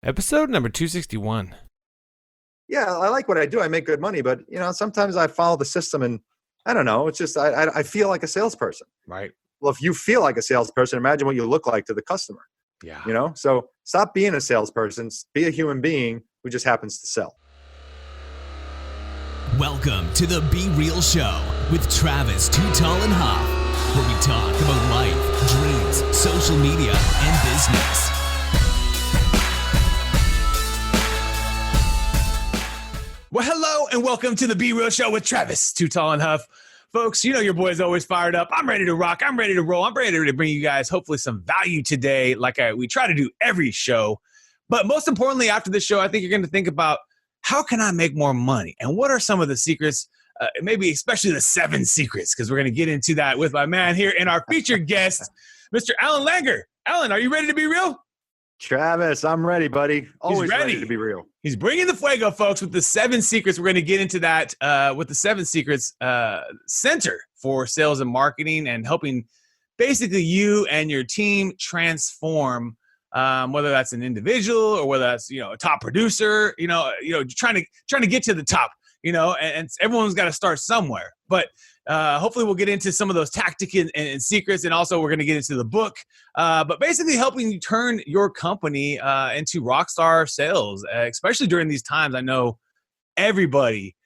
Episode number 261. Yeah, I like what I do. I make good money, but sometimes I follow the system, and I don't know. It's just I feel like a salesperson. Right. Well, if you feel like a salesperson, imagine what you look like to the customer. Yeah. So stop being a salesperson. Be a human being who just happens to sell. Welcome to the Be Real Show with Travis Too Tall and Huff, where we talk about life, dreams, social media, and business. Well, hello and welcome to the Be Real Show with Travis Too Tall and Huff. Folks, you know your boy's always fired up. I'm ready to rock. I'm ready to roll. I'm ready to bring you guys hopefully some value today like we try to do every show. But most importantly, after this show, I think you're going to think about how can I make more money? And what are some of the secrets, maybe especially the 7 secrets, because we're going to get into that with my man here and our featured guest, Mr. Allan Langer. Allan, are you ready to be real? Travis, I'm ready, buddy. Always ready to be real. He's bringing the fuego, folks, with the 7 secrets. We're going to get into that with the 7 secrets center for sales and marketing and helping basically you and your team transform, whether that's an individual or whether that's, a top producer, trying to get to the top, and everyone's got to start somewhere. But hopefully we'll get into some of those tactics and secrets, and also we're going to get into the book. But basically helping you turn your company into rockstar sales, especially during these times. I know everybody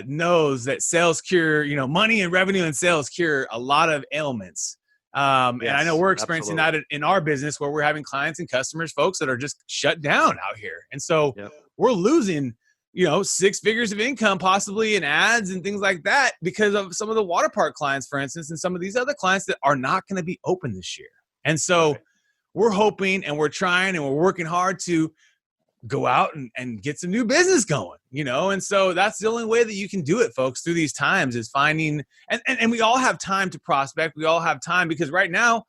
knows that sales cure, money and revenue and sales cure a lot of ailments. And I know we're experiencing that in our business where we're having clients and customers, folks that are just shut down out here. And so we're losing 6 figures of income possibly in ads and things like that because of some of the water park clients, for instance, and some of these other clients that are not going to be open this year. And so we're hoping and we're trying and we're working hard to go out and get some new business going, and so that's the only way that you can do it, folks, through these times is finding, and we all have time to prospect. We all have time because right now,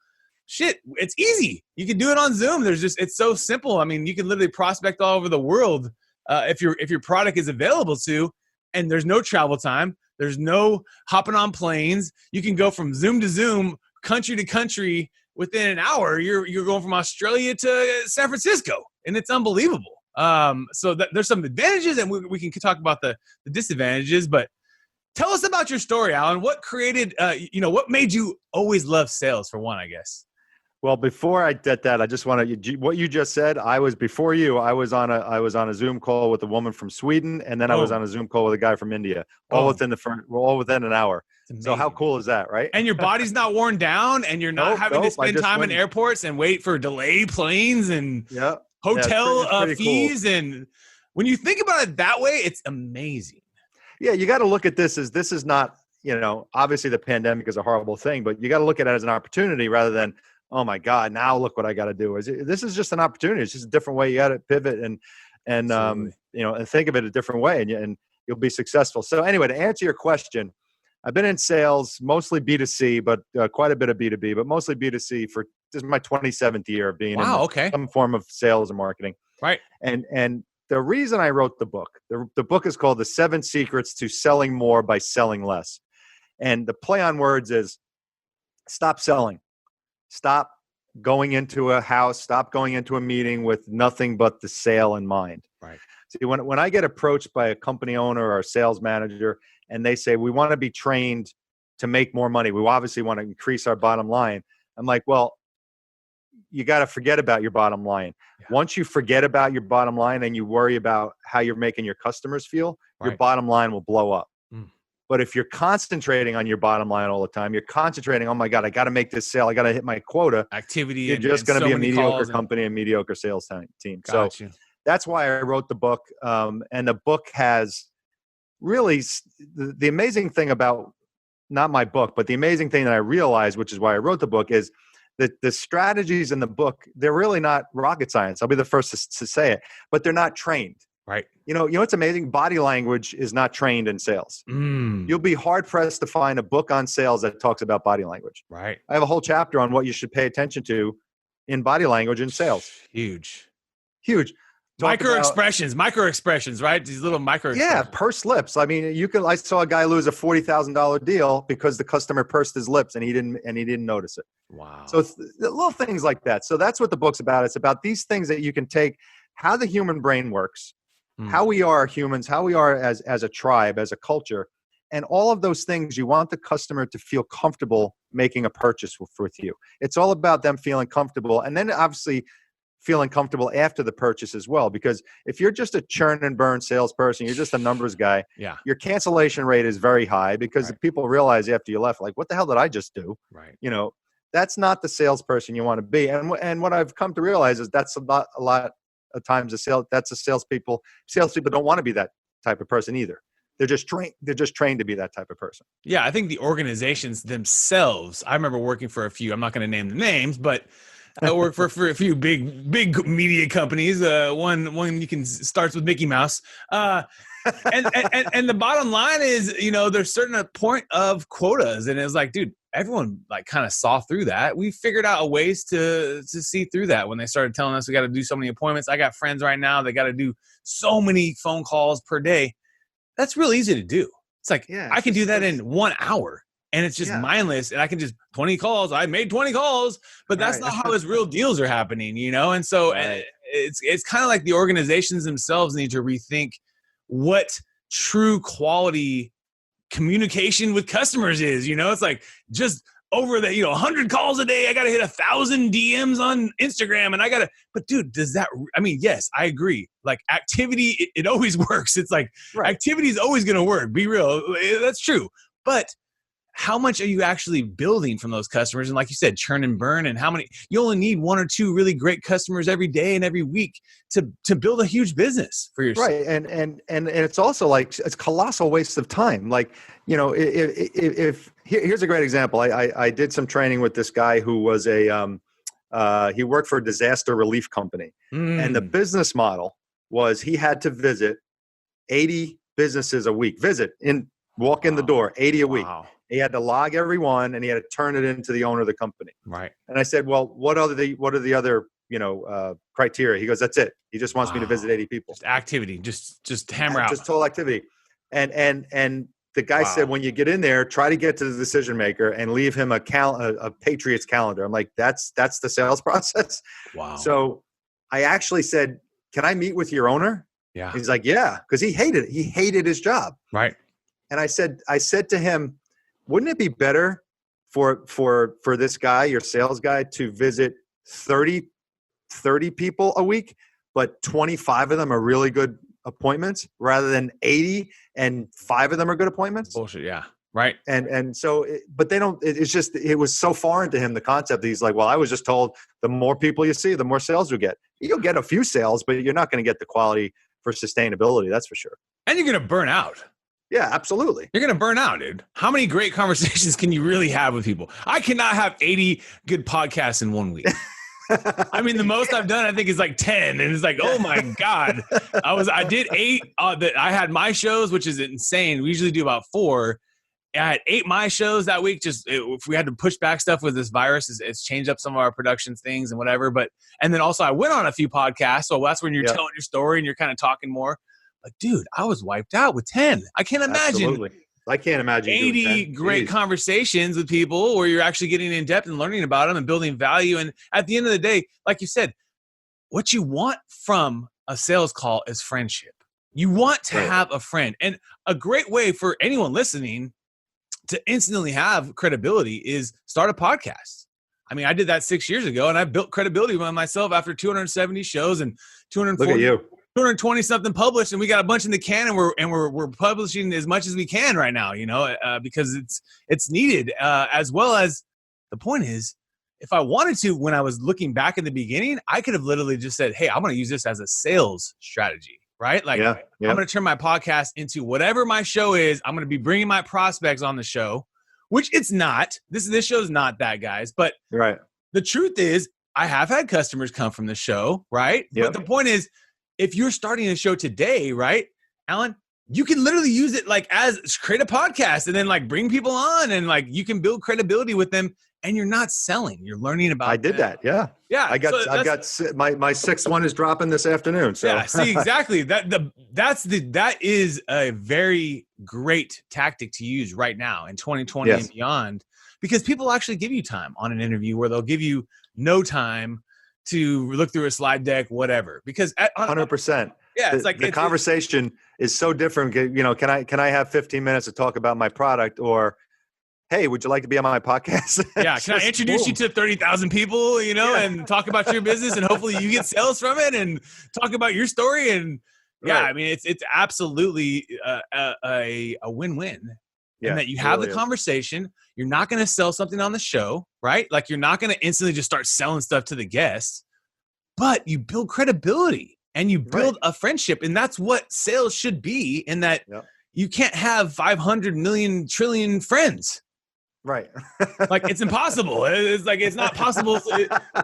it's easy. You can do it on Zoom. It's so simple. I mean, you can literally prospect all over the world. If your product is available to, and there's no travel time, there's no hopping on planes. You can go from Zoom to Zoom, country to country within an hour. You're going from Australia to San Francisco, and it's unbelievable. So there's some advantages, and we can talk about the disadvantages. But tell us about your story, Allan. What created, what made you always love sales? For one, I guess. Well, before I did that, I just want to what you just said. I was before you. I was on a Zoom call with a woman from Sweden, and then I was on a Zoom call with a guy from India. All within an hour. So how cool is that, right? And your body's not worn down, and you're not having to spend time in airports and wait for delayed planes and hotel fees. Cool. And when you think about it that way, it's amazing. Yeah, you got to look at this as this is not, obviously the pandemic is a horrible thing, but you got to look at it as an opportunity rather than, oh my God, now look what I got to do. This is just an opportunity. It's just a different way. You got to pivot and think of it a different way, and you'll be successful. So anyway, to answer your question, I've been in sales, mostly B2C, but quite a bit of B2B, but mostly B2C this is my 27th year of being in some form of sales and marketing. Right. And the reason I wrote the book, the book is called The 7 Secrets to Selling More by Selling Less. And the play on words is stop selling. Stop going into a house. Stop going into a meeting with nothing but the sale in mind. Right. See, when I get approached by a company owner or a sales manager and they say, we want to be trained to make more money, we obviously want to increase our bottom line. I'm like, well, you got to forget about your bottom line. Yeah. Once you forget about your bottom line and you worry about how you're making your customers feel, your bottom line will blow up. But if you're concentrating on your bottom line all the time, you're concentrating, oh my God, I got to make this sale. I got to hit my quota. Activity. You're just going to be a mediocre company and mediocre sales team. So that's why I wrote the book. And the book has really the amazing thing about, not my book, but the amazing thing that I realized, which is why I wrote the book, is that the strategies in the book, they're really not rocket science. I'll be the first to say it, but they're not trained. Right. What's amazing? Body language is not trained in sales. You'll be hard pressed to find a book on sales that talks about body language. Right. I have a whole chapter on what you should pay attention to in body language in sales. Huge. Micro expressions, right? These little micro expressions. Yeah, pursed lips. I mean, I saw a guy lose a $40,000 deal because the customer pursed his lips and he didn't notice it. Wow. So it's little things like that. So that's what the book's about. It's about these things that you can take, how the human brain works, Hmm. how we are humans, how we are as a tribe, as a culture, and all of those things. You want the customer to feel comfortable making a purchase with you. It's all about them feeling comfortable, and then obviously feeling comfortable after the purchase as well. Because if you're just a churn and burn salesperson, you're just a numbers guy, Yeah. your cancellation rate is very high because Right. people realize after you left, like, what the hell did I just do? Right. You know, that's not the salesperson you want to be. And what I've come to realize is that's a lot of times salespeople don't want to be that type of person either. They're just trained to be that type of person. Yeah, I think the organizations themselves, I remember working for a few, I'm not going to name the names, but I work for a few big media companies. One you can starts with Mickey Mouse. And the bottom line is, there's certain point of quotas, and it's like, dude, everyone like kind of saw through that. We figured out ways to see through that when they started telling us we got to do so many appointments. I got friends right now, they got to do so many phone calls per day. That's real easy to do. It's like, I can do that in 1 hour, and it's just mindless, and I can just 20 calls. I made 20 calls, but that's not how his real deals are happening, And so it's kind of like the organizations themselves need to rethink what true quality communication with customers is. It's like just over the 100 calls a day, I got to hit 1,000 DMs on Instagram, and but dude, yes, I agree. Like activity, it always works. It's like activity is always going to work. Be real. That's true. But how much are you actually building from those customers? And like you said, churn and burn, and how many, you only need 1 or 2 really great customers every day and every week to build a huge business for yourself. Right. And it's also like, it's colossal waste of time. Like, here's a great example. I did some training with this guy who was he worked for a disaster relief company. And the business model was he had to visit 80 businesses a week, walk in the door, 80 a week. He had to log every one, and he had to turn it into the owner of the company. Right. And I said, well, what are the other, criteria? He goes, that's it. He just wants me to visit 80 people. Just activity, just hammer out. Just total activity. And the guy said, when you get in there, try to get to the decision maker and leave him a Patriots calendar. I'm like, that's the sales process. Wow. So I actually said, can I meet with your owner? Yeah. He's like, yeah, because he hated his job. Right. And I said to him, wouldn't it be better for this guy, your sales guy, to visit 30 people a week, but 25 of them are really good appointments rather than 80 and 5 of them are good appointments? Bullshit. Yeah. Right. And so, but they don't, it was so foreign to him, the concept. He's like, well, I was just told the more people you see, the more sales you get. You'll get a few sales, but you're not going to get the quality for sustainability. That's for sure. And you're going to burn out. Yeah, absolutely. You're going to burn out, dude. How many great conversations can you really have with people? I cannot have 80 good podcasts in 1 week. I mean, the most I've done, I think, is like 10. And it's like, oh my God. I did 8. I had my shows, which is insane. We usually do about 4. I had 8 my shows that week. If we had to push back stuff with this virus, it's changed up some of our production things and whatever. And then also I went on a few podcasts. So that's when you're telling your story and you're kind of talking more. But dude, I was wiped out with 10. I can't imagine. Absolutely. I can't imagine 80 great conversations with people where you're actually getting in depth and learning about them and building value. And at the end of the day, like you said, what you want from a sales call is friendship. You want to have a friend. And a great way for anyone listening to instantly have credibility is start a podcast. I mean, I did that 6 years ago, and I built credibility by myself after 270 shows and 240. Look at you. 220 something published, and we got a bunch in the can, and we're publishing as much as we can right now, because it's needed. As well as the point is, if I wanted to, when I was looking back in the beginning, I could have literally just said, "Hey, I'm going to use this as a sales strategy." Right? Like, I'm going to turn my podcast into whatever my show is. I'm going to be bringing my prospects on the show, which it's not. This show is not that, guys. But the truth is, I have had customers come from the show, right? But the point is, if you're starting a show today, right, Allan, you can literally use it like create a podcast and then like bring people on and like you can build credibility with them, and you're not selling. You're learning about. I did that. Yeah. Yeah. I've got my 6th one is dropping this afternoon. So yeah, see, exactly. That is a very great tactic to use right now in 2020 and beyond, because people actually give you time on an interview where they'll give you no time to look through a slide deck, whatever. Because 100%. Yeah, it's the conversation is so different. You know, can I have 15 minutes to talk about my product, or hey, would you like to be on my podcast? Yeah, can I introduce you to 30,000 people, you know, and talk about your business, and hopefully you get sales from it, and talk about your story. And yeah, right. I mean, it's absolutely a win-win. And that you have really the conversation. You're not going to sell something on the show, right? Like, you're not going to instantly just start selling stuff to the guests, but you build credibility and you build a friendship. And that's what sales should be, in that you can't have 500 million trillion friends. Right. Like, it's impossible. It's like, it's not possible.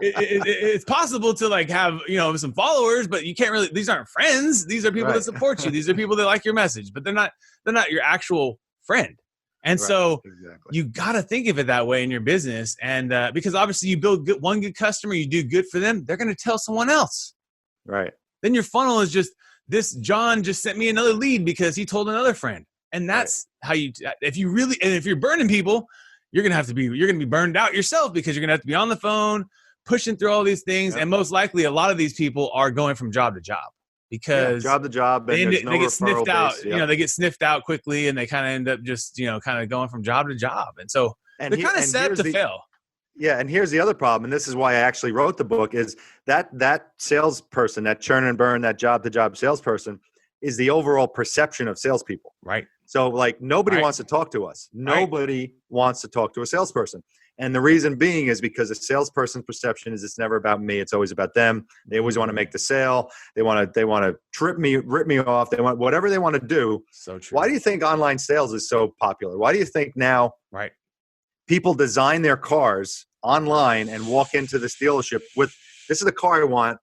It's possible to like have, you know, some followers, but you can't really, these aren't friends. These are people that support you. These are people that like your message, but they're not your actual friend. And so you got to think of it that way in your business. And because obviously you build one good customer, you do good for them, they're going to tell someone else. Right. Then your funnel is just, this John just sent me another lead because he told another friend. And that's how you, if you're burning people, you're going to be burned out yourself, because you're going to have to be on the phone, pushing through all these things. And most likely a lot of these people are going from job to job. Because job to job, and they get sniffed out. You know, they get sniffed out quickly, and they kind of end up just, you know, kind of going from job to job. And so they're kind of set up to fail. Yeah, and here's the other problem, and this is why I actually wrote the book, is that salesperson, that churn and burn, that job to job salesperson, is the overall perception of salespeople. Right. So like, nobody wants to talk to us. Nobody wants to talk to a salesperson. And the reason being is because a salesperson's perception is it's never about me. It's always about them. They always want to make the sale. They want to rip me off. They want whatever they want to do. So true. Why do you think online sales is so popular? Why do you think now people design their cars online and walk into this dealership with, this is the car I want.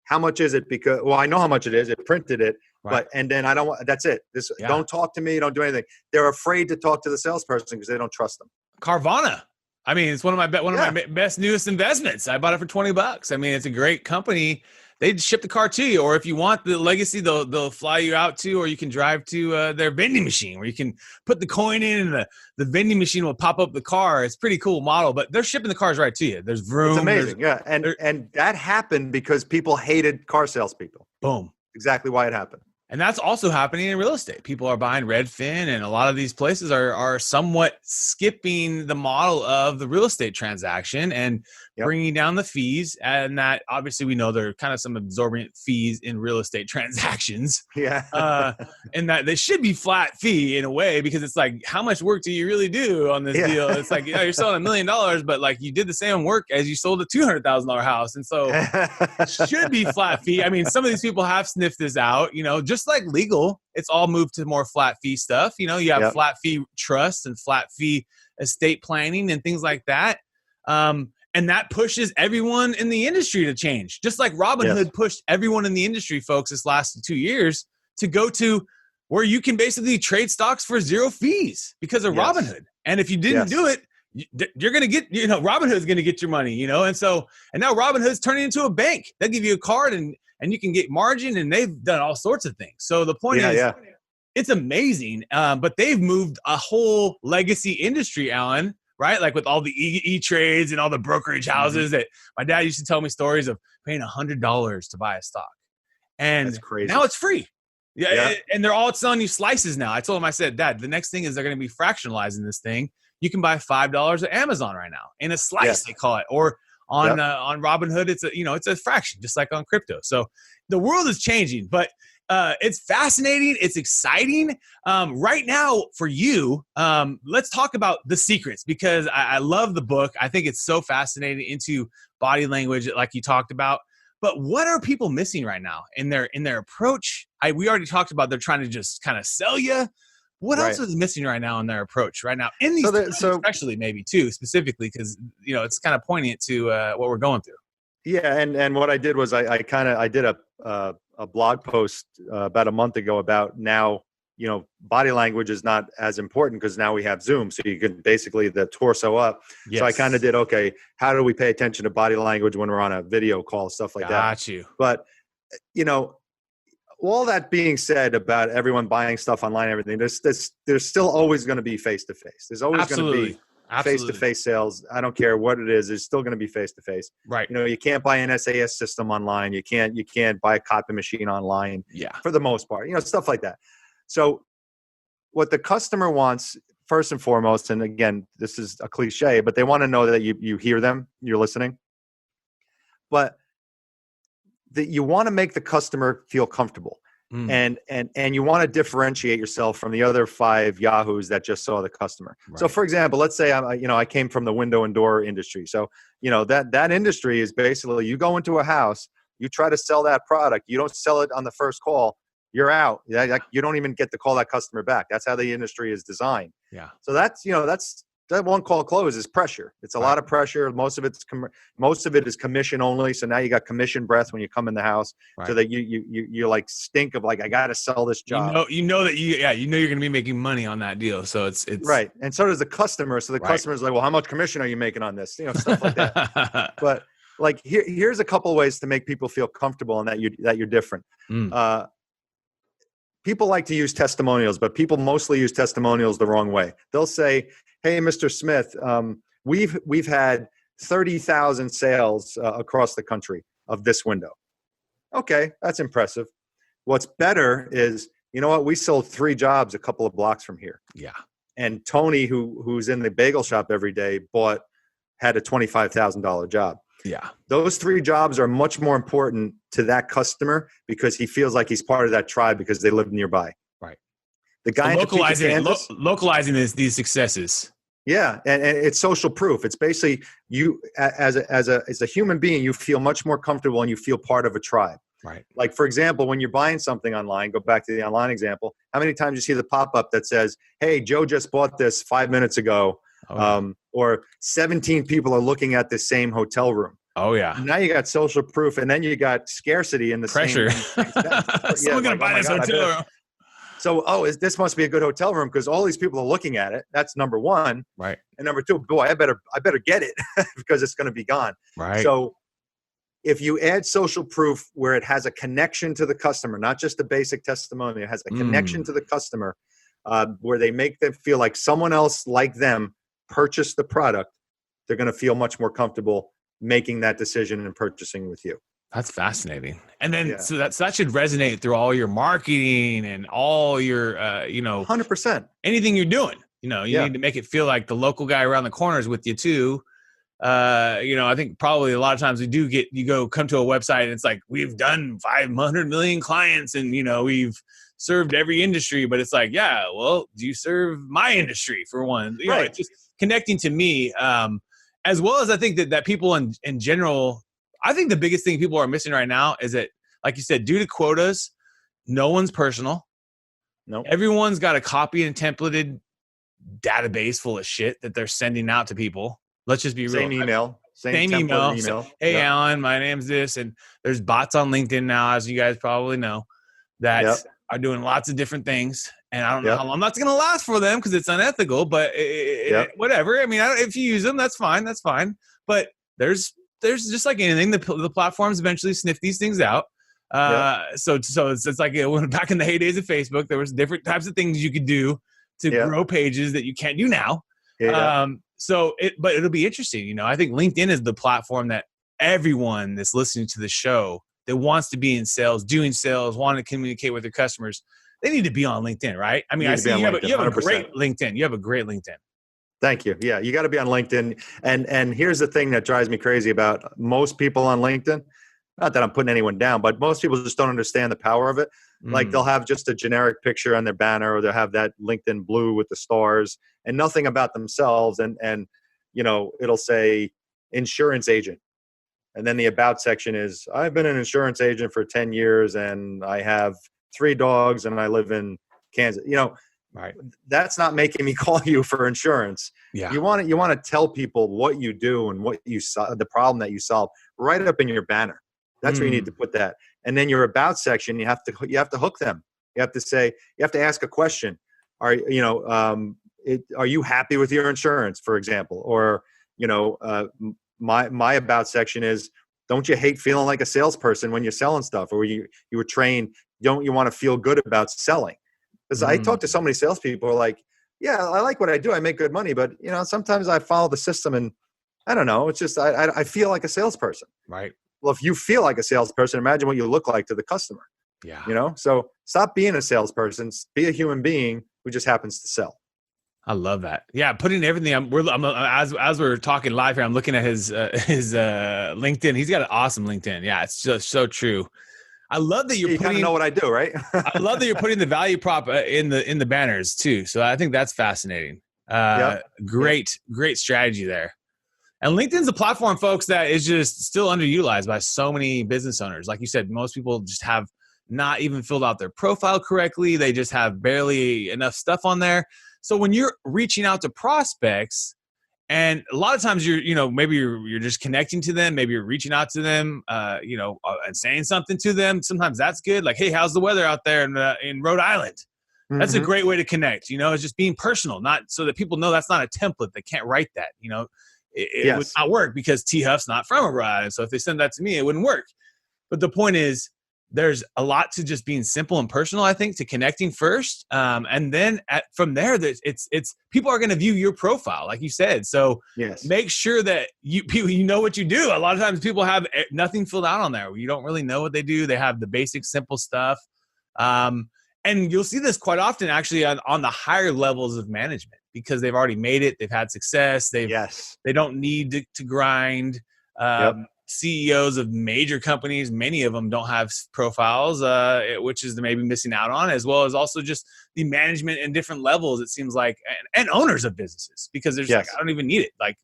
How much is it? Because, well, I know how much it is. It printed it. But, and then I don't want, that's it. Don't talk to me. Don't do anything. They're afraid to talk to the salesperson because they don't trust them. Carvana. I mean, it's one of my best, newest investments. I bought it for $20. I mean, it's a great company. They ship the car to you, or if you want the legacy, they'll fly you out to, or you can drive to their vending machine where you can put the coin in, and the vending machine will pop up the car. It's a pretty cool model, but they're shipping the cars right to you. There's vroom. It's amazing. And that happened because people hated car salespeople. Boom. Exactly why it happened. And that's also happening in real estate. People are buying Redfin, and a lot of these places are somewhat skipping the model of the real estate transaction and bringing down the fees. And that, obviously, we know there are kind of some absorbent fees in real estate transactions. And that they should be flat fee in a way, because it's like, how much work do you really do on this deal? It's like, you're selling $1 million, but like, you did the same work as you sold a $200,000 house. And so it should be flat fee. I mean, some of these people have sniffed this out, you know, just like legal, it's all moved to more flat fee stuff. You know, you have flat fee trust and flat fee estate planning and things like that. And that pushes everyone in the industry to change. Just like Robinhood pushed everyone in the industry, folks, this last 2 years to go to where you can basically trade stocks for 0 fees because of Robinhood. And if you didn't do it, you're going to get, you know, Robinhood's going to get your money, you know? And now Robinhood's turning into a bank. They'll give you a card and you can get margin, and they've done all sorts of things. So the point is, it's amazing. But they've moved a whole legacy industry, Allan, right? Like with all the E-Trades and all the brokerage houses that my dad used to tell me stories of paying $100 to buy a stock. And that's crazy. Now it's free. And they're all selling you slices now. I told him, I said, Dad, the next thing is they're going to be fractionalizing this thing. You can buy $5 at Amazon right now in a slice, they call it, or on Robinhood, it's a fraction, just like on crypto. So the world is changing, but it's fascinating. It's exciting. Right now for you, let's talk about the secrets, because I love the book. I think it's so fascinating into body language, like you talked about. But what are people missing right now in their approach? We already talked about they're trying to just kind of sell you. What else is missing right now in their approach right now? In these times, especially maybe too, specifically, because it's kind of poignant to what we're going through. Yeah, and what I did was I did a blog post about a month ago about now, body language is not as important because now we have Zoom, so you can basically the torso up. Yes. So I kind of did, okay, how do we pay attention to body language when we're on a video call, stuff like that. Got you. But all that being said about everyone buying stuff online, and everything, there's still always going to be face to face. There's always going to be Absolutely. face-to-face sales. I don't care what it is. It's still going to be face-to-face. Right. You can't buy an SAS system online. You can't buy a copy machine online. Yeah. For the most part, stuff like that. So what the customer wants first and foremost, and again, this is a cliche, but they want to know that you hear them, you're listening. But that you want to make the customer feel comfortable. And you want to differentiate yourself from the other 5 yahoos that just saw the customer. Right. So for example, let's say I came from the window and door industry. So, that industry is basically, you go into a house, you try to sell that product, you don't sell it on the first call, you're out. You don't even get to call that customer back. That's how the industry is designed. Yeah. So that's that one call close is pressure. It's a lot of pressure. Most of it is commission only. So now you got commission breath when you come in the house, so that you like stink of like, I got to sell this job. You know you're going to be making money on that deal. So it's right. And so does the customer. So the customer's like, well, how much commission are you making on this? Stuff like that. But like, here's a couple of ways to make people feel comfortable and that you're different. People like to use testimonials, but people mostly use testimonials the wrong way. They'll say, hey, Mr. Smith, we've had 30,000 sales across the country of this window. Okay, that's impressive. What's better is, we sold 3 jobs a couple of blocks from here. Yeah. And Tony, who's in the bagel shop every day, had a $25,000 job. Yeah. Those 3 jobs are much more important to that customer because he feels like he's part of that tribe because they live nearby. Right. The guy localizing these successes. Yeah, and it's social proof. It's basically you as a human being, you feel much more comfortable and you feel part of a tribe. Right. Like, for example, when you're buying something online, go back to the online example. How many times you see the pop-up that says, "Hey, Joe just bought this 5 minutes ago," or 17 people are looking at the same hotel room. Oh yeah. Now you got social proof, and then you got scarcity in the pressure. Someone's gonna buy this hotel room. So, this must be a good hotel room because all these people are looking at it. That's number one. Right. And number 2, boy, I better get it because it's going to be gone. Right. So if you add social proof where it has a connection to the customer, not just a basic testimony, it has a connection to the customer, where they make them feel like someone else like them purchased the product, they're going to feel much more comfortable making that decision and purchasing with you. That's fascinating. And then, so that should resonate through all your marketing and all your, 100%. anything you're doing. You need to make it feel like the local guy around the corner is with you too. I think probably a lot of times you come to a website and it's like, we've done 500 million clients and, we've served every industry, but it's like, yeah, well, do you serve my industry for one? It's just connecting to me. As well as I think that people in general, I think the biggest thing people are missing right now is that, like you said, due to quotas, no one's personal. No, everyone's got a copy and templated database full of shit that they're sending out to people. Let's just be real. Same email. Hey, Allan, my name's this. And there's bots on LinkedIn now, as you guys probably know, that are doing lots of different things. And I don't know how long that's going to last for them because it's unethical, but whatever. I mean, if you use them, that's fine. That's fine. But there's just like anything, the platforms eventually sniff these things out. So it's like when back in the heydays of Facebook, there was different types of things you could do to grow pages that you can't do now. But it'll be interesting. I think LinkedIn is the platform that everyone that's listening to the show that wants to be in sales, doing sales, wanting to communicate with their customers, they need to be on LinkedIn, right? I mean, I see you have a great LinkedIn. You have a great LinkedIn. Thank you. Yeah, you got to be on LinkedIn. And here's the thing that drives me crazy about most people on LinkedIn. Not that I'm putting anyone down, but most people just don't understand the power of it. Like they'll have just a generic picture on their banner, or they'll have that LinkedIn blue with the stars and nothing about themselves. And it'll say insurance agent. And then the about section is, I've been an insurance agent for 10 years and I have 3 dogs and I live in Kansas. Right. That's not making me call you for insurance. Yeah. You want to tell people what you do and what you the problem that you solve right up in your banner. That's where you need to put that. And then your about section, you have to hook them. You have to ask a question. Are you happy with your insurance, for example? Or, my about section is, don't you hate feeling like a salesperson when you're selling stuff, or you were trained, don't you want to feel good about selling? Because I talk to so many salespeople who are like, yeah, I like what I do. I make good money, but sometimes I follow the system and I don't know. It's just, I feel like a salesperson. Right. Well, if you feel like a salesperson, imagine what you look like to the customer. Yeah. So stop being a salesperson, be a human being who just happens to sell. I love that. Yeah, putting everything. As we're talking live here, I'm looking at his LinkedIn. He's got an awesome LinkedIn. Yeah, it's just so true. I love that You kind of know what I do, right? I love that you're putting the value prop in the banners too. So I think that's fascinating. Great strategy there. And LinkedIn's a platform, folks, that is just still underutilized by so many business owners. Like you said, most people just have not even filled out their profile correctly. They just have barely enough stuff on there. So when you're reaching out to prospects, and a lot of times maybe you're just connecting to them, maybe you're reaching out to them, and saying something to them. Sometimes that's good. Like, hey, how's the weather out there in Rhode Island? That's a great way to connect. It's just being personal, not so that people know that's not a template. They can't write that. It would not work because T Huff's not from Rhode Island. So if they send that to me, it wouldn't work. But the point is, there's a lot to just being simple and personal, I think, to connecting first. And then from there, it's people are going to view your profile, like you said. So make sure that you know what you do. A lot of times people have nothing filled out on there. You don't really know what they do. They have the basic, simple stuff. And you'll see this quite often, actually, on the higher levels of management, because they've already made it. They've had success. They don't need to grind. CEOs of major companies, many of them don't have profiles, which is maybe missing out on, as well as also just the management and different levels, it seems like, and owners of businesses, because there's like, I don't even need it. Like,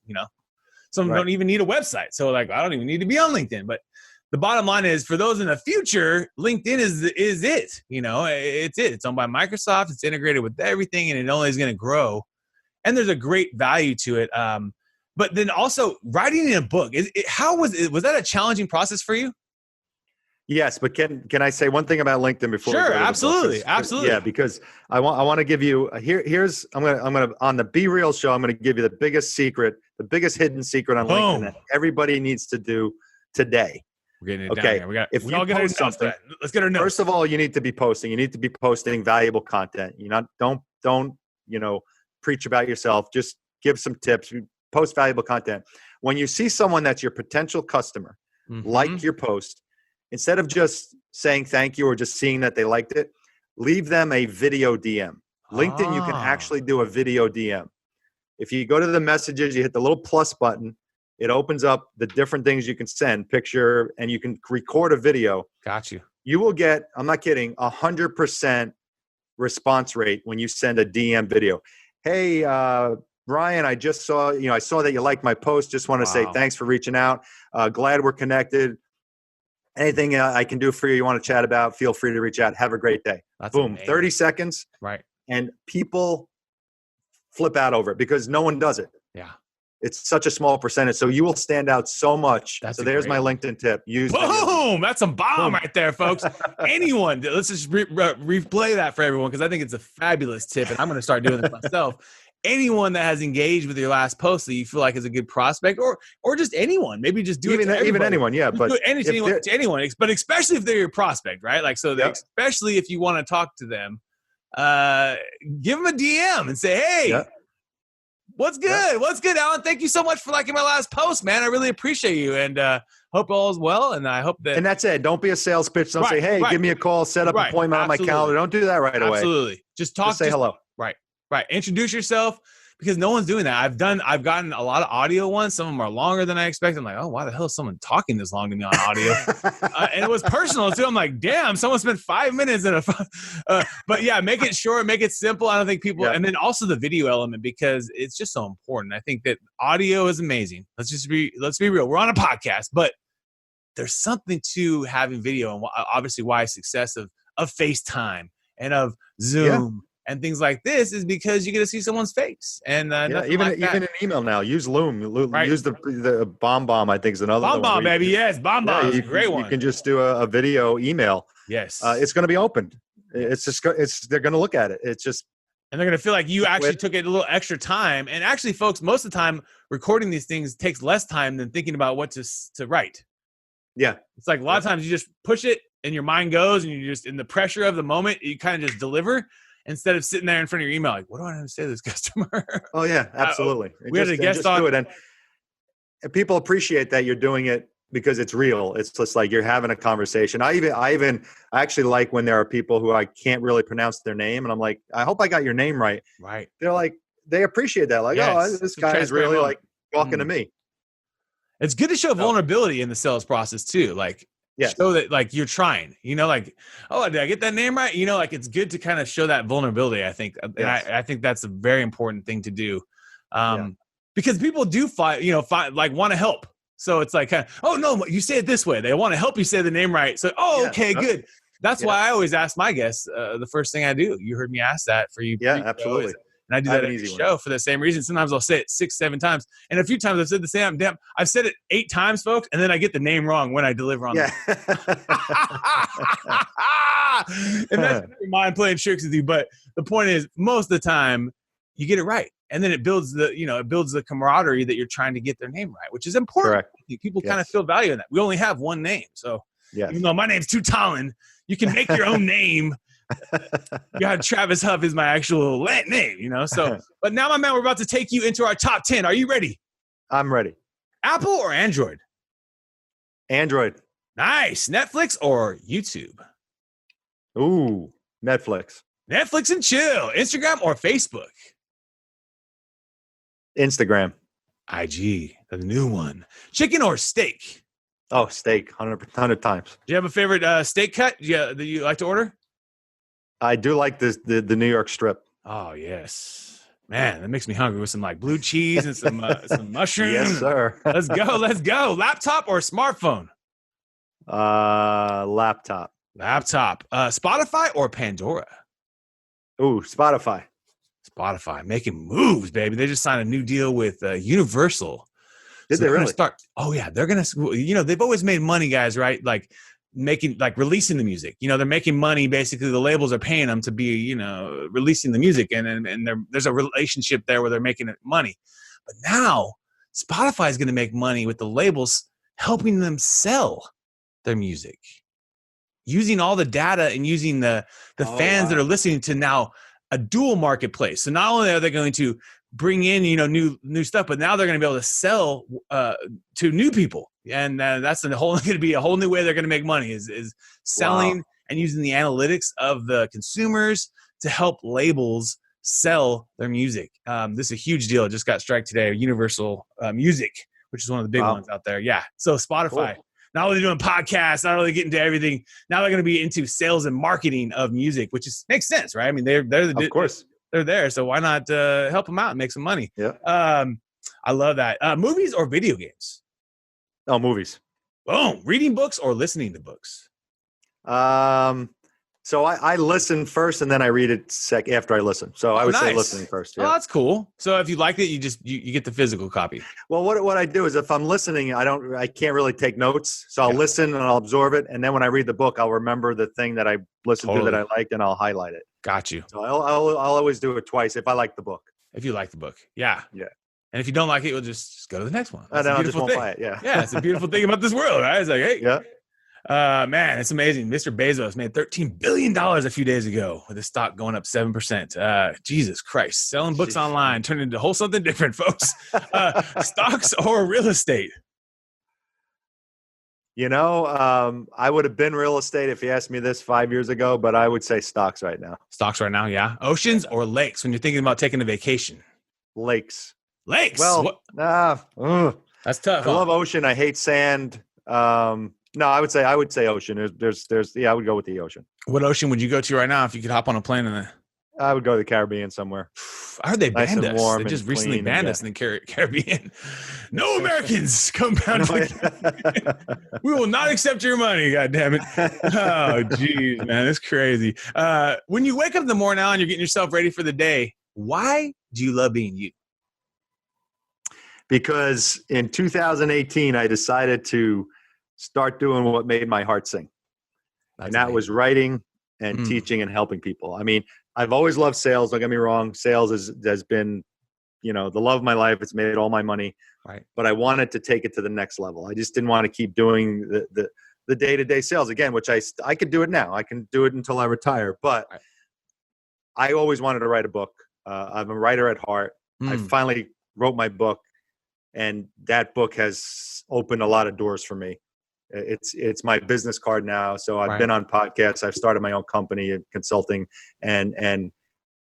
some don't even need a website. So like, I don't even need to be on LinkedIn. But the bottom line is, for those in the future, LinkedIn is it. It's it. It's owned by Microsoft. It's integrated with everything, and it only is going to grow. And there's a great value to it. But then also writing in a book, was that a challenging process for you? Yes, but can I say one thing about LinkedIn before? Sure, absolutely, absolutely. Yeah, because I want to give you here's I'm gonna on the Be Real show, I'm gonna give you the biggest secret, the biggest hidden secret on LinkedIn that everybody needs to do today. We're getting it down here. If we all get post something, let's get our notes. First of all, you need to be posting. You need to be posting valuable content. Don't preach about yourself. Just give some tips. Post valuable content. When you see someone that's your potential customer, like your post, instead of just saying thank you or just seeing that they liked it, leave them a video DM. LinkedIn, you can actually do a video DM. If you go to the messages, you hit the little plus button, it opens up the different things you can send, picture, and you can record a video. Got you. You will get, I'm not kidding, 100% response rate when you send a DM video. Hey, Brian, I just saw, I saw that you liked my post. Just want to say thanks for reaching out. Glad we're connected. Anything I can do for you want to chat about, feel free to reach out. Have a great day. That's boom, amazing. 30 seconds. Right. And people flip out over it because no one does it. Yeah. It's such a small percentage. So you will stand out so much. So there's my LinkedIn tip. Boom. That's a bomb right there, folks. Anyone, let's just replay that for everyone, because I think it's a fabulous tip, and I'm going to start doing this myself. Anyone that has engaged with your last post that you feel like is a good prospect, or just anyone, maybe just do it to even anyone, yeah. But to anyone, but especially if they're your prospect, right? Like, so especially if you want to talk to them, give them a DM and say, hey, what's good? Yeah. What's good, Allan? Thank you so much for liking my last post, man. I really appreciate you, and hope all is well. And I hope that. And that's it. Don't be a sales pitch. Don't say, hey, give me a call, set up an appointment on my calendar. Don't do that right away. Absolutely. Just talk. Just say hello. Right. Introduce yourself, because no one's doing that. I've gotten a lot of audio ones. Some of them are longer than I expected. I'm like, oh, why the hell is someone talking this long to me on audio? And it was personal too. I'm like, damn, someone spent 5 minutes in a. But yeah, make it short, make it simple. I don't think people, and then also the video element, because it's just so important. I think that audio is amazing. Let's be real. We're on a podcast, but there's something to having video, and obviously why success of FaceTime and of Zoom. Yeah. And things like this is because you get to see someone's face. And even an email now. Use Loom. Use the BombBomb, I think, is another one. BombBomb, baby. Yes, BombBomb is a great one. You can just do a video email. Yes. It's going to be opened. They're going to look at it. It's just. And they're going to feel like you actually took it a little extra time. And actually, folks, most of the time, recording these things takes less time than thinking about what to write. Yeah. It's like a lot of times you just push it and your mind goes, and you're just in the pressure of the moment. You kind of just deliver. instead of sitting there in front of your email, like, what do I have to say to this customer? Oh yeah, absolutely. We had a guest on. Do it. And people appreciate that you're doing it because it's real. It's just like you're having a conversation. I actually like when there are people who I can't really pronounce their name, and I'm like, I hope I got your name right. Right. They're like, they appreciate that. Like, Yes. oh, this guy is really like talking to me. It's good to show vulnerability in the sales process too. Like, show that like you're trying, like, oh, did I get that name right? Like it's good to kind of show that vulnerability, I think. And I think that's a very important thing to do. Because people do want to help. So it's like, oh no, you say it this way. They want to help you say the name right. So, okay, good. That's why I always ask my guests, the first thing I do. You heard me ask that for you. Yeah, absolutely. And I do that every show for the same reason. Sometimes I'll say it 6-7 times. And a few times I've said the same. Damn, I've said it 8 times, folks. And then I get the name wrong when I deliver on it. And that's your mind playing tricks with you. But the point is, most of the time, you get it right. And then it builds the camaraderie that you're trying to get their name right, which is important. Correct. People kind of feel value in that. We only have one name. So even though my name's Allan, you can make your own name. Travis Huff is my actual name, So, but now, my man, we're about to take you into our top 10. Are you ready? I'm ready. Apple or Android? Android. Nice. Netflix or YouTube? Ooh, Netflix. Netflix and chill. Instagram or Facebook? Instagram. IG, the new one. Chicken or steak? Oh, steak, 100 times. Do you have a favorite steak cut that you like to order? I do like the New York strip. Oh, yes. Man, that makes me hungry with some like blue cheese and some mushrooms. Yes, sir. Let's go. Laptop or smartphone? Laptop. Spotify or Pandora? Ooh, Spotify. Making moves, baby. They just signed a new deal with Universal. Did they really? Oh, yeah. They're going to, they've always made money, guys, right? Like, releasing the music, they're making money. Basically, the labels are paying them to be, releasing the music, and there's a relationship there where they're making money. But now Spotify is going to make money with the labels helping them sell their music, using all the data and using the fans that are listening to now a dual marketplace. So not only are they going to bring in, new stuff, but now they're going to be able to sell to new people. And that's going to be a whole new way they're going to make money is selling and using the analytics of the consumers to help labels sell their music. This is a huge deal. It just got struck today. Universal Music, which is one of the big ones out there. Yeah. So Spotify, not only doing podcasts, not only getting to everything, now they're going to be into sales and marketing of music, which makes sense, right? I mean, they're of course. They're there. So why not help them out and make some money? Yeah. I love that. Movies or video games? Oh, movies. Boom. Reading books or listening to books? So I listen first and then I read it after I listen. So I would say listening first. Yeah. Oh, that's cool. So if you like it, you get the physical copy. Well, what I do is if I'm listening, I can't really take notes. So I'll listen and I'll absorb it. And then when I read the book, I'll remember the thing that I listened to that I liked and I'll highlight it. Got you. So I'll always do it twice if I like the book. If you like the book. Yeah. Yeah. And if you don't like it, we'll just go to the next one. And then I just won't buy it. Yeah. Yeah. It's a beautiful thing about this world, right? It's like, hey. Yeah. Man, it's amazing. Mr. Bezos made $13 billion a few days ago with his stock going up 7%. Jesus Christ. Selling books online turned into a whole something different, folks. Stocks or real estate? I would have been real estate if you asked me this 5 years ago, but I would say stocks right now. Stocks right now, yeah. Oceans or lakes when you're thinking about taking a vacation? Lakes. Well, that's tough. I love ocean. I hate sand. No, I would say ocean. There's I would go with the ocean. What ocean would you go to right now if you could hop on a plane in there? I would go to the Caribbean somewhere. I heard they banned us. They just recently banned us in the Caribbean. No Americans come down to the We will not accept your money, God damn it. Oh, geez, man. It's crazy. When you wake up in the morning now and you're getting yourself ready for the day, why do you love being you? Because in 2018, I decided to start doing what made my heart sing. And that was writing and teaching and helping people. I mean, I've always loved sales. Don't get me wrong. Sales has been, the love of my life. It's made all my money. Right. But I wanted to take it to the next level. I just didn't want to keep doing the day-to-day sales again, which I could do it now. I can do it until I retire. But I always wanted to write a book. I'm a writer at heart. I finally wrote my book, and that book has opened a lot of doors for me. It's my business card now. So I've been on podcasts. I've started my own company in consulting, and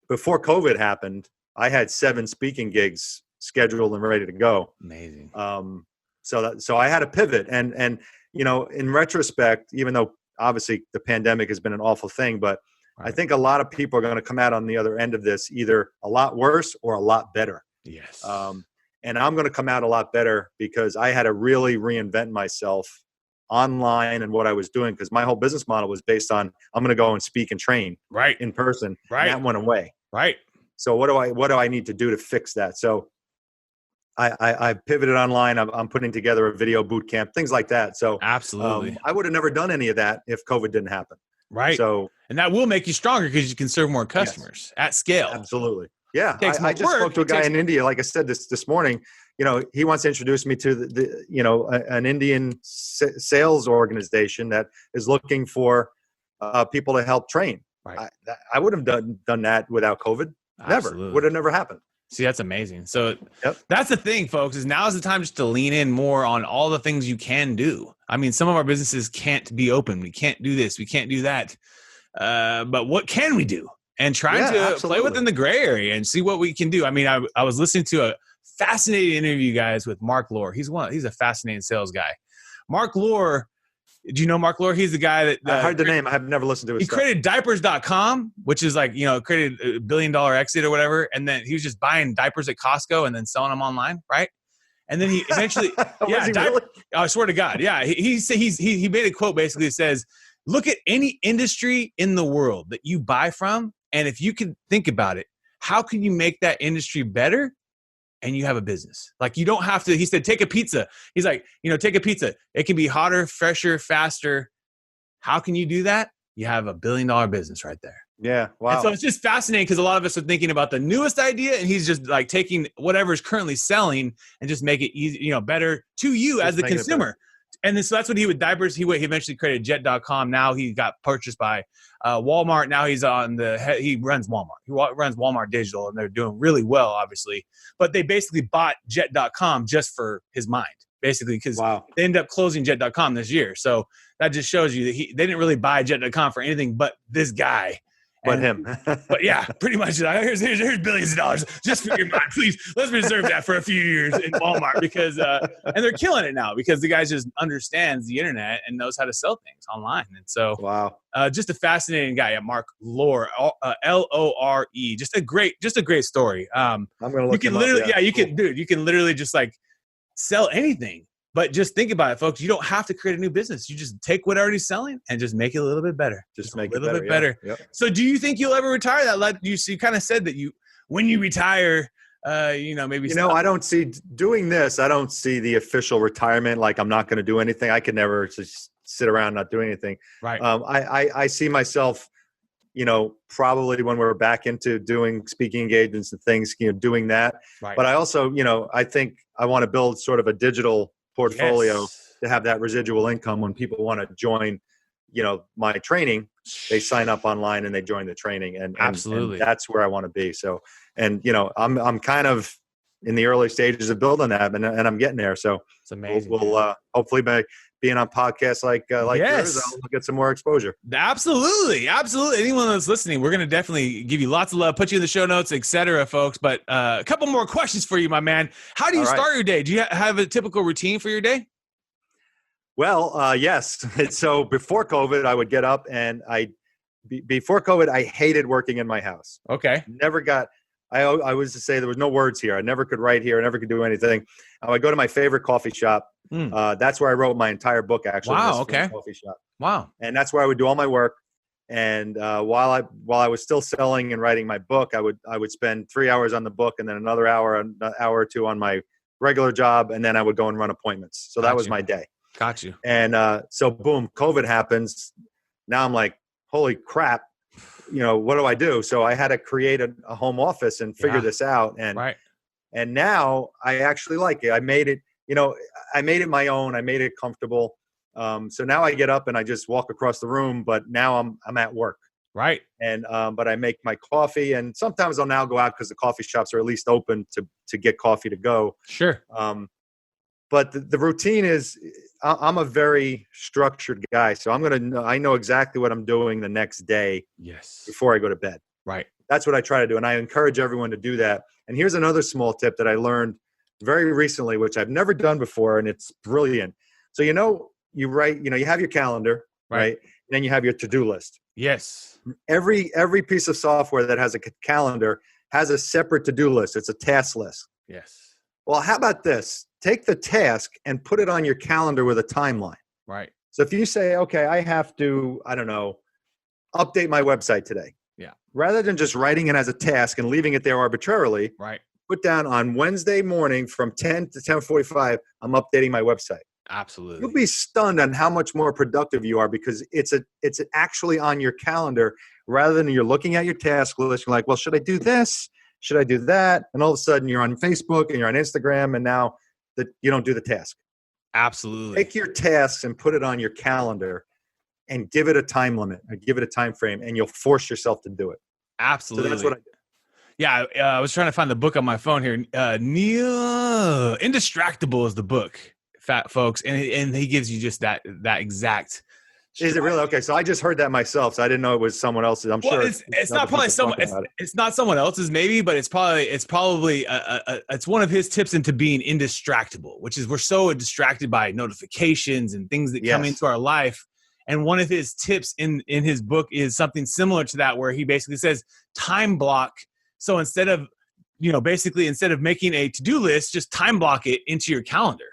before COVID happened, I had 7 speaking gigs scheduled and ready to go. Amazing. So I had to pivot, and in retrospect, even though obviously the pandemic has been an awful thing, but I think a lot of people are going to come out on the other end of this either a lot worse or a lot better. Yes. And I'm going to come out a lot better because I had to really reinvent myself online and what I was doing, because my whole business model was based on I'm going to go and speak and train in person. Right. And that went away. Right. So what do I need to do to fix that? So I pivoted online. I'm putting together a video boot camp, things like that. So absolutely, I would have never done any of that if COVID didn't happen. Right. So, and that will make you stronger because you can serve more customers at scale. Absolutely. Yeah. I just work. spoke to a guy in India, like I said this morning. He wants to introduce me to an Indian sales organization that is looking for people to help train. Right. I would have done that without COVID. Absolutely. Never. Would have never happened. See, that's amazing. So that's the thing, folks, is now is the time just to lean in more on all the things you can do. I mean, some of our businesses can't be open. We can't do this. We can't do that. But what can we do? And trying to play within the gray area and see what we can do. I mean, I was listening to a fascinating interview, guys, with Mark Lohr. He's a fascinating sales guy. Mark Lohr. Do you know Mark Lohr? He's the guy that I heard the name. I have never listened to his stuff. Created diapers.com, which is like, created $1 billion exit or whatever. And then he was just buying diapers at Costco and then selling them online. Right. And then he eventually, really? I swear to God. Yeah. He made a quote basically that says, look at any industry in the world that you buy from. And if you can think about it, how can you make that industry better? And you have a business. Like, you don't have to, he said, take a pizza. He's like, take a pizza. It can be hotter, fresher, faster. How can you do that? You have $1 billion business right there. Yeah. Wow. And so it's just fascinating because a lot of us are thinking about the newest idea, and he's just like taking whatever is currently selling and just make it easy, better to you as the consumer. And then, so that's what he would diapers. He eventually created jet.com. Now he got purchased by Walmart. Now he's he runs Walmart. He runs Walmart Digital, and they're doing really well, obviously. But they basically bought jet.com just for his mind, basically, because they ended up closing jet.com this year. So that just shows you that they didn't really buy jet.com for anything but this guy. Him. But yeah, pretty much. Here's billions of dollars just for your mind. Please, let's reserve that for a few years in Walmart because, and they're killing it now because the guy just understands the internet and knows how to sell things online. And so, just a fascinating guy, Mark Lohr, Lore. Just a great story. I'm gonna look. You can literally, you can literally just like sell anything. But just think about it, folks. You don't have to create a new business. You just take what already selling and just make it a little bit better. Just make it a little bit better. Yep. So do you think you'll ever retire? You kind of said that when you retire, maybe. I don't see doing this. I don't see the official retirement. Like, I'm not going to do anything. I could never just sit around not doing anything. Right. I see myself, probably when we're back into doing speaking engagements and things, doing that. Right. But I also, I think I want to build sort of a digital portfolio to have that residual income when people want to join, my training. They sign up online and they join the training, and absolutely, and that's where I want to be. So, and I'm kind of in the early stages of building that, and I'm getting there. So it's amazing. We'll hopefully by being on podcasts like yours, I'll get some more exposure. Absolutely. Anyone that's listening, we're going to definitely give you lots of love, put you in the show notes, etc., folks. But a couple more questions for you, my man. How do you start your day? Do you have a typical routine for your day? Well, yes. So before COVID, I would get up and before COVID, I hated working in my house. Okay. I was to say there was no words here. I never could write here. I never could do anything. I would go to my favorite coffee shop. That's where I wrote my entire book, actually. Wow. Okay. Coffee shop. Wow. And that's where I would do all my work. And while I was still selling and writing my book, I would spend 3 hours on the book and then an hour or two on my regular job, and then I would go and run appointments. So that was my day. Got you. And so boom, COVID happens. Now I'm like, holy crap. What do I do? So I had to create a home office and figure this out. And now I actually like it. I made it, I made it my own. I made it comfortable. So now I get up and I just walk across the room, but now I'm at work. Right. And but I make my coffee, and sometimes I'll now go out because the coffee shops are at least open to get coffee to go. Sure. But the routine is, I'm a very structured guy, so I know exactly what I'm doing the next day. Yes. Before I go to bed. Right. That's what I try to do, and I encourage everyone to do that. And here's another small tip that I learned very recently, which I've never done before, and it's brilliant. So you write, you have your calendar, right? And then you have your to-do list. Yes. Every piece of software that has a calendar has a separate to-do list. It's a task list. Yes. Well, how about this? Take the task and put it on your calendar with a timeline. Right. So if you say, okay, I have to, I don't know, update my website today. Yeah. Rather than just writing it as a task and leaving it there arbitrarily, right. Put down on Wednesday morning from 10 to 10:45, I'm updating my website. Absolutely. You'll be stunned on how much more productive you are because it's actually on your calendar rather than you're looking at your task list. You're like, well, should I do this? Should I do that? And all of a sudden you're on Facebook and you're on Instagram and now that you don't do the task. Absolutely. Take your tasks and put it on your calendar and give it a time limit or give it a time frame and you'll force yourself to do it. Absolutely. So that's what I did. Yeah, I was trying to find the book on my phone here. Neil Indistractable is the book, fat folks, and he gives you just that exact. Is it really? Okay, so I just heard that myself, so I didn't know it was someone else's. I'm sure it's not probably someone. It's not someone else's, maybe, but it's probably it's one of his tips into being indistractable, which is we're so distracted by notifications and things that come into our life. And one of his tips in his book is something similar to that, where he basically says time block. So instead of making a to-do list, just time block it into your calendar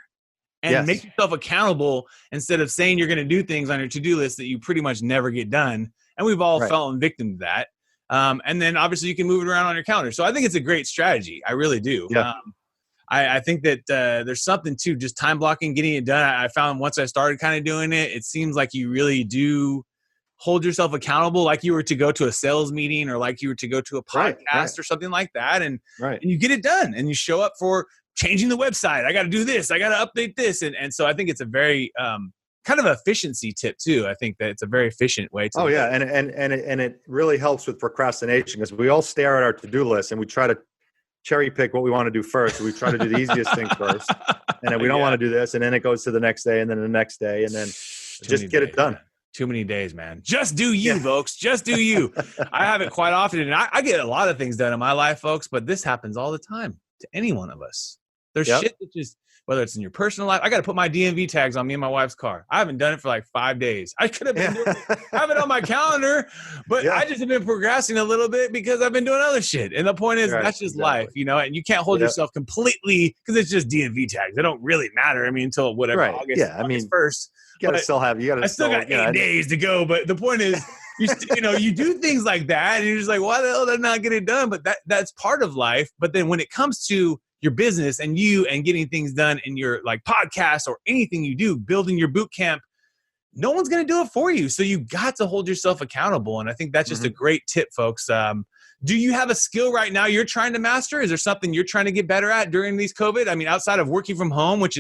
and make yourself accountable instead of saying you're going to do things on your to-do list that you pretty much never get done. And we've all fallen victim to that. And then obviously you can move it around on your calendar. So I think it's a great strategy. I really do. Yeah. I think that there's something to just time blocking, getting it done. I found once I started kind of doing it, it seems like you really do hold yourself accountable, like you were to go to a sales meeting or like you were to go to a podcast or something like that. And you get it done and you show up for changing the website. I got to do this. I got to update this. And so I think it's a very kind of efficiency tip too. I think that it's a very efficient way to. Oh yeah. And it really helps with procrastination because we all stare at our to-do list and we try to cherry pick what we want to do first. We try to do the easiest thing first. And then we don't want to do this. And then it goes to the next day and then the next day. And then just get it done. Man. Too many days, man. Just do you, folks. Just do you. I have it quite often. And I get a lot of things done in my life, folks, but this happens all the time to any one of us. There's shit that just, whether it's in your personal life, I got to put my DMV tags on me and my wife's car. I haven't done it for like 5 days. I could have been doing it, have it on my calendar, but I just have been progressing a little bit because I've been doing other shit. And the point is, that's just life, and you can't hold yourself completely because it's just DMV tags. They don't really matter. I mean, until whatever, August 1st. I still got 8 days to go. But the point is, you do things like that and you're just like, why the hell did I not get it done? But that's part of life. But then when it comes to your business and getting things done in your like podcast or anything you do, building your boot camp, no one's going to do it for you. So you got to hold yourself accountable. And I think that's just a great tip, folks. Do you have a skill right now you're trying to master? Is there something you're trying to get better at during these COVID? I mean, outside of working from home, it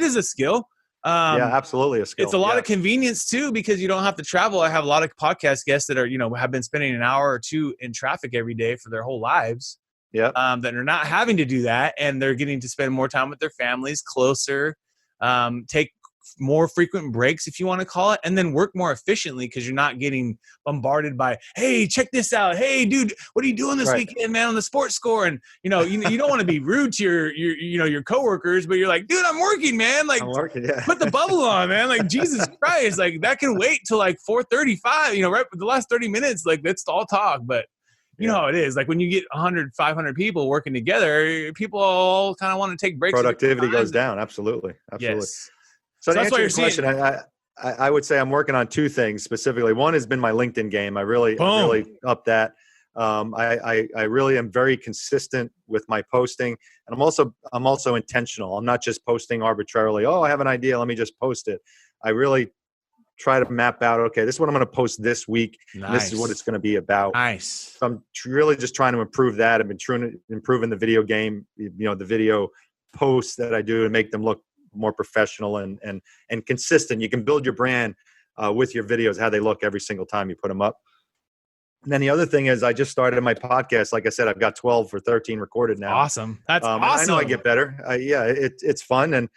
is a skill. Absolutely a skill. It's a lot of convenience too, because you don't have to travel. I have a lot of podcast guests that are, have been spending an hour or two in traffic every day for their whole lives. That are not having to do that. And they're getting to spend more time with their families closer, take more frequent breaks, if you want to call it, and then work more efficiently because you're not getting bombarded by, hey, check this out. Hey, dude, what are you doing this weekend, man, on the sports score? And, you don't want to be rude to your coworkers, but you're like, dude, I'm working, man. Like, I'm working, put the bubble on, man. Like, Jesus Christ. Like, that can wait till like 4:35, right? The last 30 minutes, like, let's all talk. But you know how it is. Like when you get 100, 500 people working together, people all kind of want to take breaks. Productivity goes down. Absolutely. Yes. So to answer your question, I would say I'm working on two things specifically. One has been my LinkedIn game. I really upped that. I really am very consistent with my posting, and I'm also intentional. I'm not just posting arbitrarily. Oh, I have an idea, let me just post it. I really try to map out, okay, this is what I'm going to post this week. And this is what it's going to be about. Nice. So I'm really just trying to improve that. I've been improving the video game, the video posts that I do to make them look more professional and consistent. You can build your brand with your videos, how they look every single time you put them up. And then the other thing is I just started my podcast. Like I said, I've got 12 or 13 recorded now. Awesome. That's awesome. I know I get better. Yeah, it's fun. And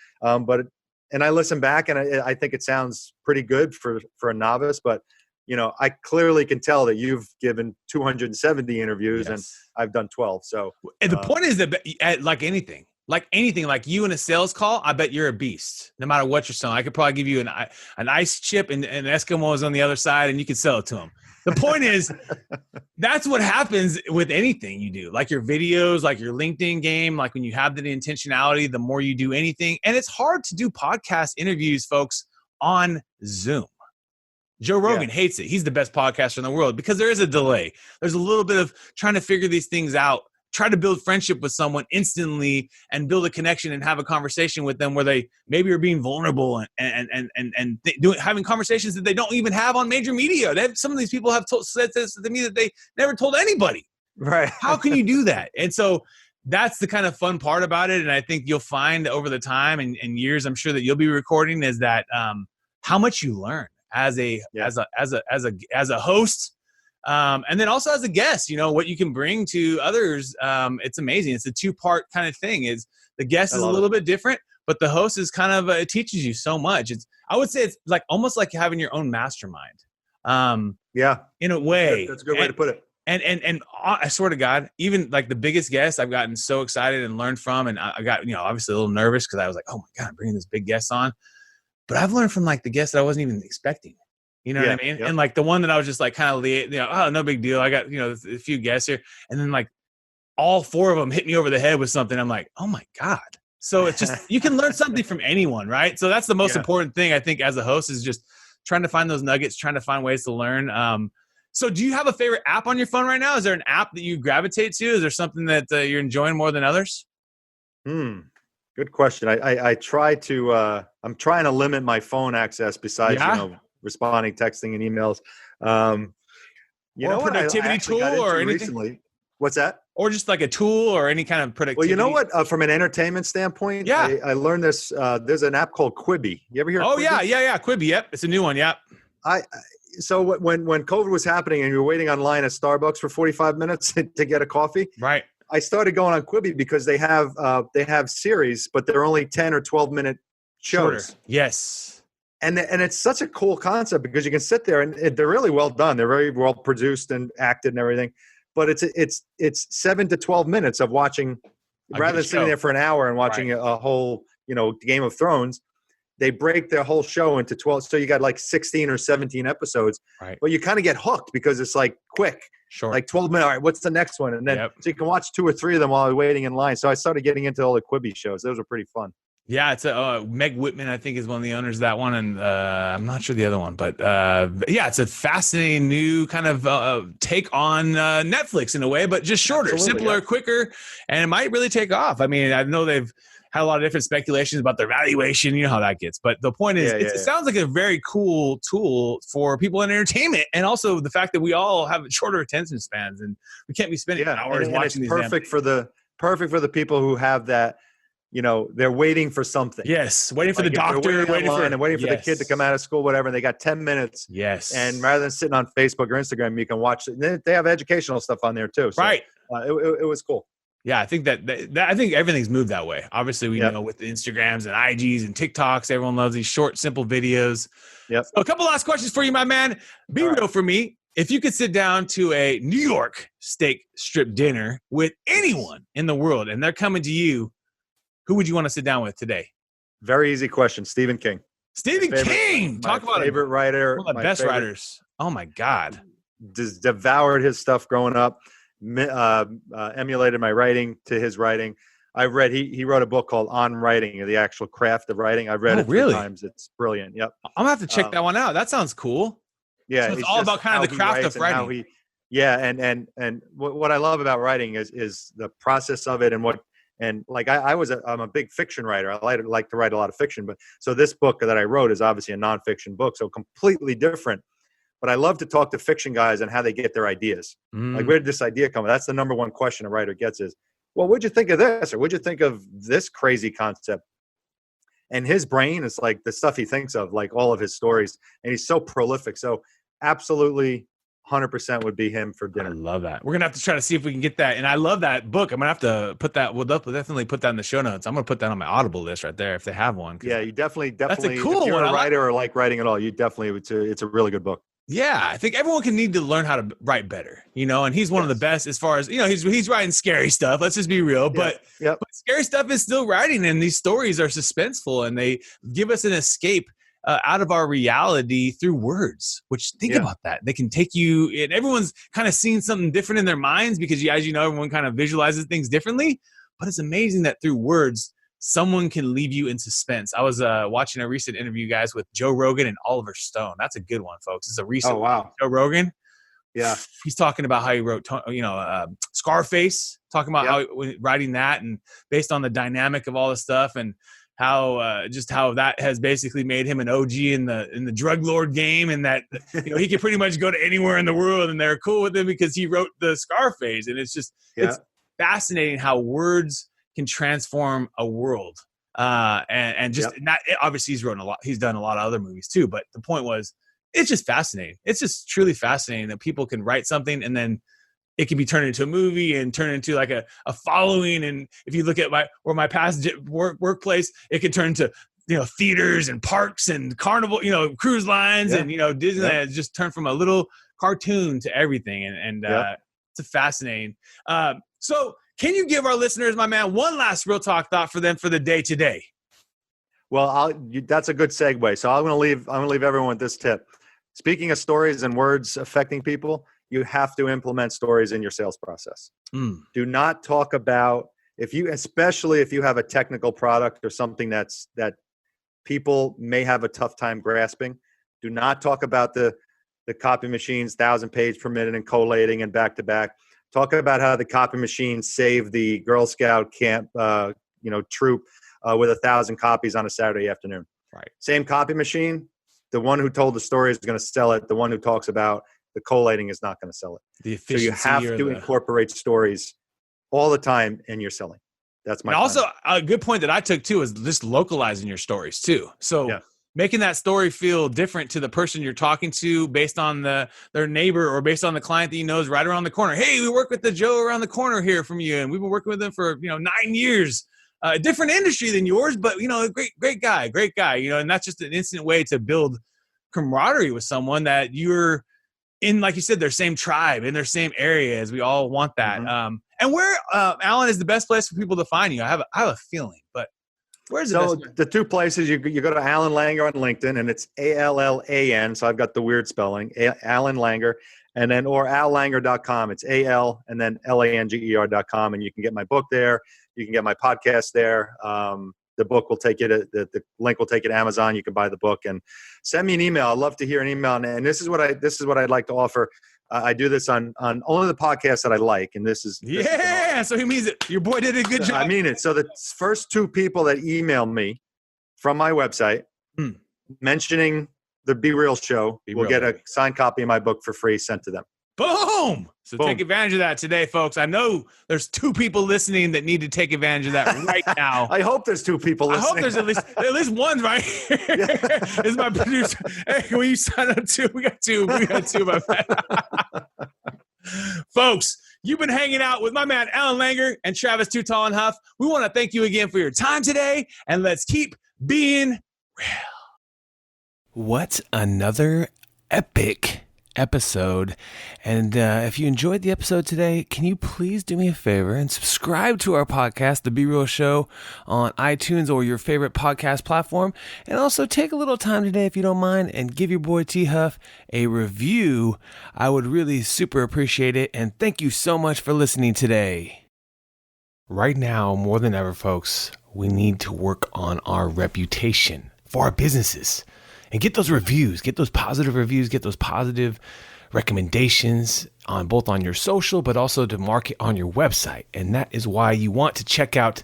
I listen back and I think it sounds pretty good for a novice, but I clearly can tell that you've given 270 interviews and I've done 12. So and the point is that like anything, like you in a sales call, I bet you're a beast. No matter what you're selling, I could probably give you an ice chip and Eskimos on the other side, and you can sell it to them. The point is, that's what happens with anything you do, like your videos, like your LinkedIn game, like when you have the intentionality, the more you do anything. And it's hard to do podcast interviews, folks, on Zoom. Joe Rogan hates it. He's the best podcaster in the world because there is a delay. There's a little bit of trying to figure these things out. Try to build friendship with someone instantly and build a connection and have a conversation with them where they maybe are being vulnerable and having conversations that they don't even have on major media. Some of these people have said this to me that they never told anybody. Right. How can you do that? And so that's the kind of fun part about it. And I think you'll find over the time and years, I'm sure that you'll be recording, is that how much you learn as a host. And then also as a guest, what you can bring to others. It's amazing. It's a two-part kind of thing. Is the guest is a little bit different, but the host is kind of, it teaches you so much. I would say it's like almost like having your own mastermind. In a way. That's a good way to put it. And I swear to God, even like the biggest guests, I've gotten so excited and learned from, and I got, obviously a little nervous because I was like, oh my God, I'm bringing this big guest on. But I've learned from like the guests that I wasn't even expecting. You know what I mean? Yep. And like the one that I was just like kind of, oh, no big deal. I got, a few guests here. And then like all four of them hit me over the head with something. I'm like, oh my God. So it's just, you can learn something from anyone, right? So that's the most important thing, I think, as a host, is just trying to find those nuggets, trying to find ways to learn. So do you have a favorite app on your phone right now? Is there an app that you gravitate to? Is there something that you're enjoying more than others? Good question. I try to, I'm trying to limit my phone access besides, responding, texting, and emails. Productivity tool or anything? Recently. What's that? Or just like a tool or any kind of productivity? Well, you know what? From an entertainment standpoint, I learned this. There's an app called Quibi. You ever hear of Quibi? Yeah. Quibi, yep. It's a new one, yep. So when COVID was happening and you were waiting online at Starbucks for 45 minutes to get a coffee, right? I started going on Quibi because they have series, but they're only 10 or 12-minute shows. Shorter. Yes. And it's such a cool concept because you can sit there and they're really well done. They're very well produced and acted and everything. But it's 7 to 12 minutes of watching, rather than sitting there for an hour and watching a whole, Game of Thrones. They break their whole show into 12. So you got like 16 or 17 episodes. Right. But you kind of get hooked because it's like quick. Sure. Like 12 minutes. All right, what's the next one? And then so you can watch 2 or 3 of them while you're waiting in line. So I started getting into all the Quibi shows. Those are pretty fun. Yeah, it's Meg Whitman, I think, is one of the owners of that one, and I'm not sure the other one, but it's a fascinating new kind of take on Netflix in a way, but just shorter, simpler, quicker, and it might really take off. I mean, I know they've had a lot of different speculations about their valuation. You know how that gets, but the point is, it sounds like a very cool tool for people in entertainment, and also the fact that we all have shorter attention spans, and we can't be spending hours watching these. Perfect for the people who have that. They're waiting for something. Yes, waiting for the doctor, waiting for the kid to come out of school, whatever. And they got 10 minutes. Yes. And rather than sitting on Facebook or Instagram, you can watch it. They have educational stuff on there too. So, right. It was cool. Yeah, I think that I think everything's moved that way. Obviously, we know with the Instagrams and IGs and TikToks, everyone loves these short, simple videos. Yep. So a couple last questions for you, my man. Be real for me. If you could sit down to a New York steak strip dinner with anyone in the world and they're coming to you, who would you want to sit down with today? Very easy question. Stephen King. Stephen King. Talk about favorite writer. One of the best writers. Oh my God. Just devoured his stuff growing up. Emulated my writing to his writing. I read he wrote a book called On Writing, the actual craft of writing. I've read it 3 times. It's brilliant. Yep. I'm gonna have to check that one out. That sounds cool. Yeah, so it's all about kind of the craft of writing. And what I love about writing is the process of it and like I'm a big fiction writer. I like to write a lot of fiction, but so this book that I wrote is obviously a nonfiction book, so completely different. But I love to talk to fiction guys and how they get their ideas. Like, where did this idea come from? That's the number one question a writer gets is, well, what'd you think of this? Or what'd you think of this crazy concept? And his brain is like the stuff he thinks of, like all of his stories. And he's so prolific. So absolutely 100% would be him for I dinner. love that. We're gonna have to try to see if we can get that. And I love that book. I'm gonna have to put that. We'll definitely put that in the show notes. I'm gonna put that on my Audible list right there if they have one. Yeah, you definitely. That's a cool if you're one. a writer or like writing at all, you definitely. It's a really good book. Yeah, I think everyone can need to learn how to write better, and he's one of the best as far as, he's writing scary stuff. Let's just be real. But scary stuff is still writing, and these stories are suspenseful, and they give us an escape out of our reality through words, which think about that. They can take you, and everyone's kind of seeing something different in their minds because, as you know, everyone kind of visualizes things differently. But it's amazing that through words, someone can leave you in suspense. I was watching a recent interview, guys, with Joe Rogan and Oliver Stone. That's a good one, folks. It's a recent one. Joe Rogan. Yeah. He's talking about how he wrote, Scarface, talking about how writing that and based on the dynamic of all the stuff and how that has basically made him an OG in the drug lord game, and that he can pretty much go to anywhere in the world and they're cool with him because he wrote the Scarface. And it's just it's fascinating how words can transform a world. And just not obviously he's done a lot of other movies too, but the point was it's just fascinating. It's just truly fascinating that people can write something and then it can be turned into a movie and turned into like a following. And if you look at my past workplace, it could turn to theaters and parks and carnival, cruise lines and Disneyland has just turned from a little cartoon to everything. And it's a fascinating. So can you give our listeners, my man, one last real talk thought for them for the day today? Well, that's a good segue. So I'm going to leave everyone with this tip. Speaking of stories and words affecting people, you have to implement stories in your sales process. Do not talk about especially if you have a technical product or something that people may have a tough time grasping. Do not talk about the copy machines, 1,000 pages per minute and collating and back to back. Talk about how the copy machine saved the Girl Scout camp, troop with 1,000 copies on a Saturday afternoon. Right. Same copy machine. The one who told the story is going to sell it. The one who talks about the collating is not going to sell it. So you have to incorporate stories all the time in your selling. That's my. And also, a good point that I took too is just localizing your stories too. So making that story feel different to the person you're talking to based on their neighbor or based on the client that is right around the corner. Hey, we work with the Joe around the corner here from you, and we've been working with them for 9 years. Different industry than yours, but great guy, and that's just an instant way to build camaraderie with someone that you're in, like you said, their same tribe, in their same area, as we all want that. Mm-hmm. And where, Allan, is the best place for people to find you? I have a feeling, but where's the two places you go to Allan Langer on LinkedIn, and it's ALLAN. So I've got the weird spelling, Allan Langer, and then or allanger.com. It's AL and then LANGER.com, and you can get my book there. You can get my podcast there. The book will take you to the link will take you to Amazon. You can buy the book and send me an email. I'd love to hear an email. And this is what I'd like to offer. I do this on only the podcasts that I like. And this is so he means it. Your boy did a good job. I mean it. So the first 2 people that email me from my website mentioning the Be Real Show will get a signed copy of my book for free sent to them. Boom! So take advantage of that today, folks. I know there's 2 people listening that need to take advantage of that right now. I hope there's 2 people listening. I hope there's at least one right here. This is my producer. Hey, will you sign up too? We got 2, my man. Folks, you've been hanging out with my man Allan Langer and Travis Too Tall and Huff. We want to thank you again for your time today, and let's keep being real. What another epic episode. And if you enjoyed the episode today, can you please do me a favor and subscribe to our podcast, The Be Real Show, on iTunes or your favorite podcast platform, and also take a little time today, if you don't mind, and give your boy T Huff a review. I would really super appreciate it, and thank you so much for listening today. Right now, more than ever, folks, we need to work on our reputation for our businesses. And get those reviews, get those positive reviews, get those positive recommendations on both on your social, but also to market on your website. And that is why you want to check out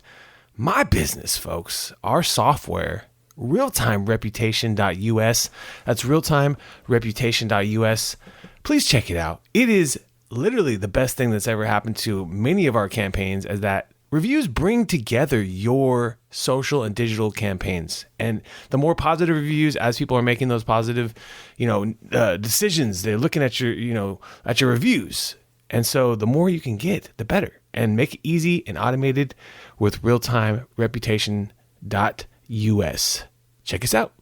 my business, folks, our software, realtimereputation.us. That's realtimereputation.us. Please check it out. It is literally the best thing that's ever happened to many of our campaigns, as that reviews bring together your social and digital campaigns. And the more positive reviews, as people are making those positive, decisions, they're looking at your, at your reviews. And so the more you can get, the better. And make it easy and automated with realtimereputation.us. Check us out.